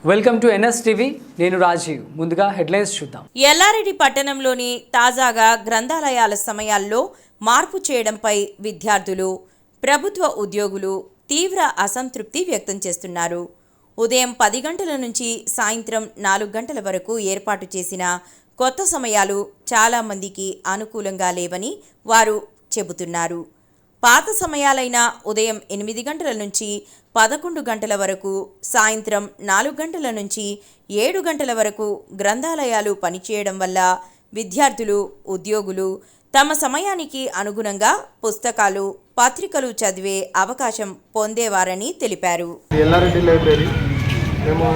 Welcome to NS TV. నేను రాజీవ్. ముందుగా headlines చూద్దాం. ఎల్లారెడ్డి పట్టణంలోని తాజాగా గ్రంథాలయాల సమయాల్లో మార్పు చేయడంపై విద్యార్థులు, ప్రభుత్వ ఉద్యోగులు తీవ్ర అసంతృప్తి వ్యక్తం చేస్తున్నారు. ఉదయం 10 గంటల నుంచి సాయంత్రం 4 గంటల వరకు ఏర్పాటు చేసిన కొత్త సమయాలు చాలామందికి అనుకూలంగా లేవని వారు చెబుతున్నారు. పాత సమయాలైన ఉదయం 8 గంటల నుంచి 11 గంటల వరకు, సాయంత్రం 4 గంటల నుంచి 7 గంటల వరకు గ్రంథాలయాలు పనిచేయడం వల్ల విద్యార్థులు, ఉద్యోగులు తమ సమయానికి అనుగుణంగా పుస్తకాలు, పత్రికలు చదివే అవకాశం పొందేవారని తెలిపారు. ఎల్లారెడ్డి లైబ్రరీ మేము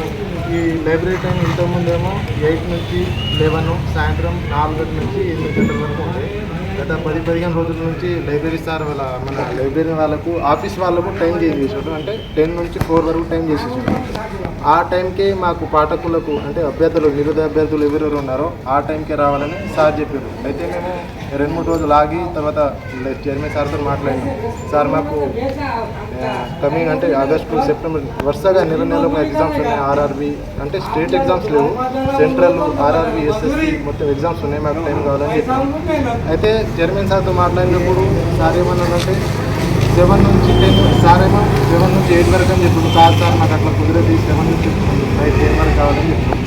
ఈ లైబ్రరీ టైం ఇంతకుముందేమో 8 నుంచి 11, సాయంత్రం 4 నుంచి 8 గంటల వరకు ఉంటాయి. గత 10-15 రోజుల నుంచి లైబ్రరీ సార్ మన లైబ్రరీ వాళ్ళకు, ఆఫీస్ వాళ్ళకు టైం చేంజ్ చేసాడు. అంటే 10 నుంచి 4 వరకు టైం చేసేసాడు. ఆ టైంకి మాకు పాఠకులకు అంటే అభ్యర్థులు, నిరుద్యోగ అభ్యర్థులు ఎవరెవరు ఉన్నారో ఆ టైంకే రావాలని సార్ చెప్పారు. అయితే మేము 2-3 రోజులు ఆగి తర్వాత చైర్మన్ సార్తో మాట్లాడినాం. సార్ మాకు కమింగ్ అంటే ఆగస్టు, సెప్టెంబర్ వరుసగా నెలకు ఎగ్జామ్స్ ఉన్నాయి. ఆర్ఆర్బి అంటే స్టేట్ ఎగ్జామ్స్ లేవు, సెంట్రల్, ఆర్ఆర్బి, ఎస్ఎస్సి మొత్తం ఎగ్జామ్స్ ఉన్నాయి. మాకు టైం కావాలని చెప్పాం. అయితే చైర్మన్ సార్తో మాట్లాడినప్పుడు సార్ ఏమన్నాడంటే 7 నుంచి 10, సార్ ఏమో 7 నుంచి 8 వరకు అని చెప్పాడు. సార్ నాకు అట్లా కుదిరేది 7 నుంచి నైట్ 10 వరకు కావాలని చెప్పాడు.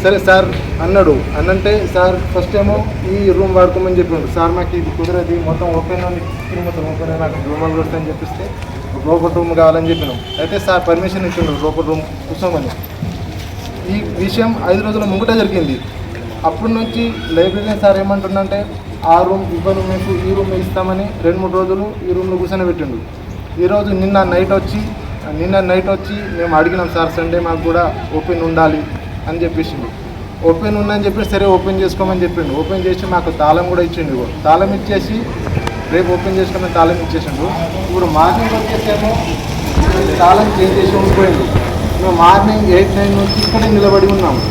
సరే సార్ అన్నాడు. అన్నంటే సార్ ఫస్ట్ ఏమో ఈ రూమ్ వాడుకోమని చెప్పాడు. సార్ మాకు ఇది కుదిరేది, మొత్తం ఓపెన్ ఉంది, మొత్తం ఓపెన్ నాకు రూమ్ వస్తాయని చెప్పిస్తే లోపల రూమ్ కావాలని చెప్పినాం. అయితే సార్ పర్మిషన్ ఇచ్చిండు లోపల రూమ్ కూర్చోమని. ఈ విషయం 5 రోజుల ముంగట జరిగింది. అప్పటి నుంచి లైబ్రరీ సార్ ఏమంటుండంటే ఆ రూమ్ ఇవ్వను, మీకు ఈ రూమ్ ఇస్తామని 2-3 రోజులు ఈ రూమ్లో కూర్చొని పెట్టిండు. ఈరోజు నిన్న నైట్ వచ్చి మేము అడిగినాం, సార్ సండే మాకు కూడా ఓపెన్ ఉండాలి అని చెప్పేసిండు. ఓపెన్ ఉందని చెప్పి సరే ఓపెన్ చేసుకోమని చెప్పిండు. ఓపెన్ చేసి మాకు తాళం కూడా ఇచ్చిండు. తాళం ఇచ్చేసి రేపు ఓపెన్ చేసుకోమని తాళం ఇచ్చేసిండు. ఇప్పుడు మార్నింగ్ వచ్చేసేమో తాళం చేంజ్ చేసి ఉండిపోయింది. మేము మార్నింగ్ 8-9 నుంచి ఇక్కడే నిలబడి ఉన్నాము.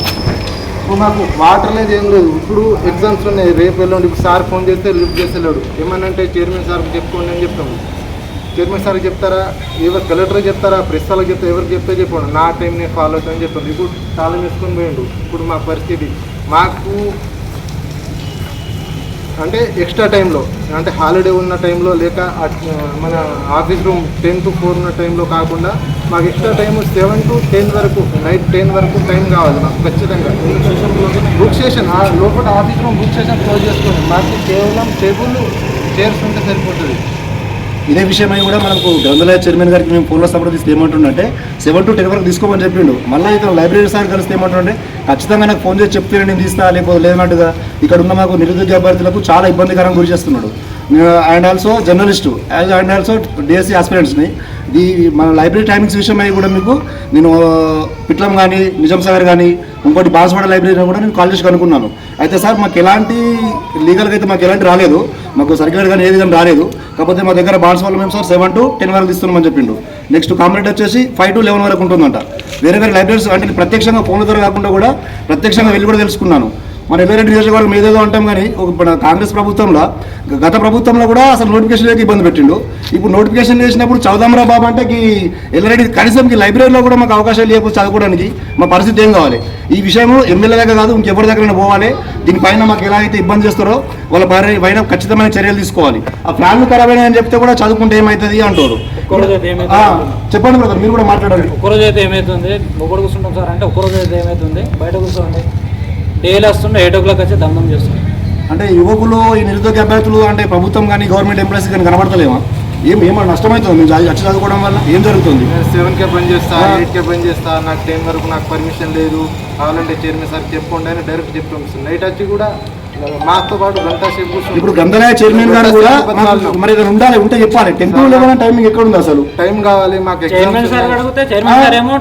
ఇప్పుడు మాకు వాటర్ లేదు, ఏం లేదు. ఇప్పుడు ఎగ్జామ్స్ ఉన్నాయి, రేపు వెళ్ళండి. ఇప్పుడు సార్ ఫోన్ చేస్తే లిఫ్ట్ చేసేలేడు. ఏమనంటే చైర్మన్ సార్కి చెప్పుకోండి అని చెప్తాము. చైర్మన్ సార్కి చెప్తారా, ఎవరు కలెక్టర్కి చెప్తారా, ప్రెస్ వాళ్ళకి చెప్తారా, ఎవరికి చెప్తే చెప్పండి, నా టైం నేను ఫాలో అవుతానని చెప్పండి. ఇప్పుడు తాళం వేసుకొని పోయిండు. ఇప్పుడు మా పరిస్థితి, మాకు అంటే ఎక్స్ట్రా టైంలో అంటే హాలిడే ఉన్న టైంలో లేక మన ఆఫీస్ రూమ్ 10 to 4 ఉన్న టైంలో కాకుండా మాకు ఎక్స్ట్రా టైం 7 to 10 వరకు, నైట్ 10 వరకు టైం కావాలి మాకు ఖచ్చితంగా. బుక్ సెషన్ లోపల office room book session close చేసుకొని మాకు కేవలం టేబుల్, చైర్స్ ఉంటే సరిపోతుంది. ఇదే విషయమై కూడా మనకు గ్రంథాలయ చైర్మన్ గారికి మేము ఫోన్లో సపోర్ట్ తీస్తే ఏమంటుండే 7 to 10 వరకు తీసుకోమని చెప్పిండు. మళ్ళీ ఇక్కడ లైబ్రరీ సార్ కలిస్తే ఏమంటుండే ఖచ్చితంగా నాకు ఫోన్ చేసి చెప్తే నేను తీస్తా, లేకపోతే లేదన్నట్టుగా ఇక్కడ ఉన్న మాకు నిరుద్యోగ అభ్యర్థులకు చాలా ఇబ్బందికరంగా గురి చేస్తున్నాడు. And also journalist and also DSC ఆస్పిరెంట్స్ని ఈ మన లైబ్రరీ టైమింగ్స్ విషయమై కూడా మీకు నేను పిట్లం కానీ, నిజాం సాగర్ కానీ, ఇంకోటి బాన్స్వాడ లైబ్రరీ కూడా నేను కాల్ చేసి కనుక్కున్నాను. అయితే సార్ మాకు ఎలాంటి లీగల్గా అయితే మాకు ఎలాంటి రాలేదు, మాకు సర్క్యులర్ కానీ ఏది కానీ రాలేదు. కాకపోతే మా దగ్గర బాన్స్వాడలో మేము సార్ 7 to 10 వరకు ఇస్తున్నామని చెప్పిండు. నెక్స్ట్ కాంప్లీట్ వచ్చేసి 5 to 11 వరకు ఉంటుందంట. వేరే లైబ్రరీస్ అంటే ప్రత్యక్షంగా ఫోన్ల ద్వారా కాకుండా కూడా ప్రత్యక్షంగా వెళ్ళి కూడా తెలుసుకున్నాను. మన ఎల్లారెడ్డి నియోజకవర్గం ఏదేదో అంటాం కానీ ఒక కాంగ్రెస్ ప్రభుత్వంలో, గత ప్రభుత్వంలో కూడా అసలు నోటిఫికేషన్ లేక ఇబ్బంది పెట్టిండు. ఇప్పుడు నోటిఫికేషన్ చేసినప్పుడు చౌదామరా బాబు అంటే ఎల్లారెడ్డి కనీసం లైబ్రరీలో కూడా మాకు అవకాశాలు లేకపోతే చదువుకోవడానికి మా పరిస్థితి ఏం కావాలి? ఈ విషయం ఎమ్మెల్యే దగ్గర కాదు, ఇంకెవరి దగ్గర పోవాలి. దీనిపైన మాకు ఎలా అయితే ఇబ్బంది చేస్తారో వాళ్ళ పైన ఖచ్చితమైన చర్యలు తీసుకోవాలి. ఆ ప్లాన్లు ఖరాబ్ అయినాయని చెప్తే కూడా చదువుకుంటే ఏమవుతుంది అంటారు. చెప్పండి బ్రదర్, మీరు కూడా మాట్లాడండి. ఒక్కరోజు అయితే ఏమవుతుంది, ఒకరు కూర్చుంటాం సార్ అంటే ఒక్కరోజు అయితే ఏమవుతుంది, బయట కూర్చోండి డైలీ వస్తుండే 8 o'clock వచ్చి దండం చేస్తుంది. అంటే యువకులు, ఈ నిరుద్యోగ అభ్యర్థులు అంటే ప్రభుత్వం కానీ గవర్నమెంట్ ఎంప్లాయీస్ కానీ కనబడతలేమా? ఏమన్నా నష్టమవుతుంది మేము వచ్చి చదువుకోవడం వల్ల? ఏం జరుగుతుంది? 7కే పని చేస్తా, 8కే పని చేస్తా, నాకు 10 వరకు నాకు పర్మిషన్ లేదు, కావాలంటే చైర్మన్ సార్ చెప్పుకోండి అని డైరెక్ట్ చెప్పి పంపిస్తుంది. నైట్ వచ్చి కూడా మాతో పాటు గంట సేపు కూర్చొని ఇప్పుడు గ్రంథాలయ చైర్మన్ గారు కూడా మరి ఉండాలి, ఉంటే చెప్పాలి. 10 to 11 టైమింగ్ ఎక్కడ ఉంది? అసలు టైం కావాలి మాకు. చైర్మన్ సార్ అడిగితే చైర్మన్ సార్ ఏమో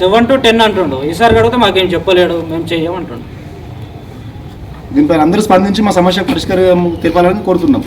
7 to 10 అంటుండు. ఈసారి అడిగితే మాకేం చెప్పలేడు, మేము చెయ్యమంటుండు. దీనిపై అందరూ స్పందించి మా సమస్య పరిష్కారం తెలపాలని కోరుతున్నాం.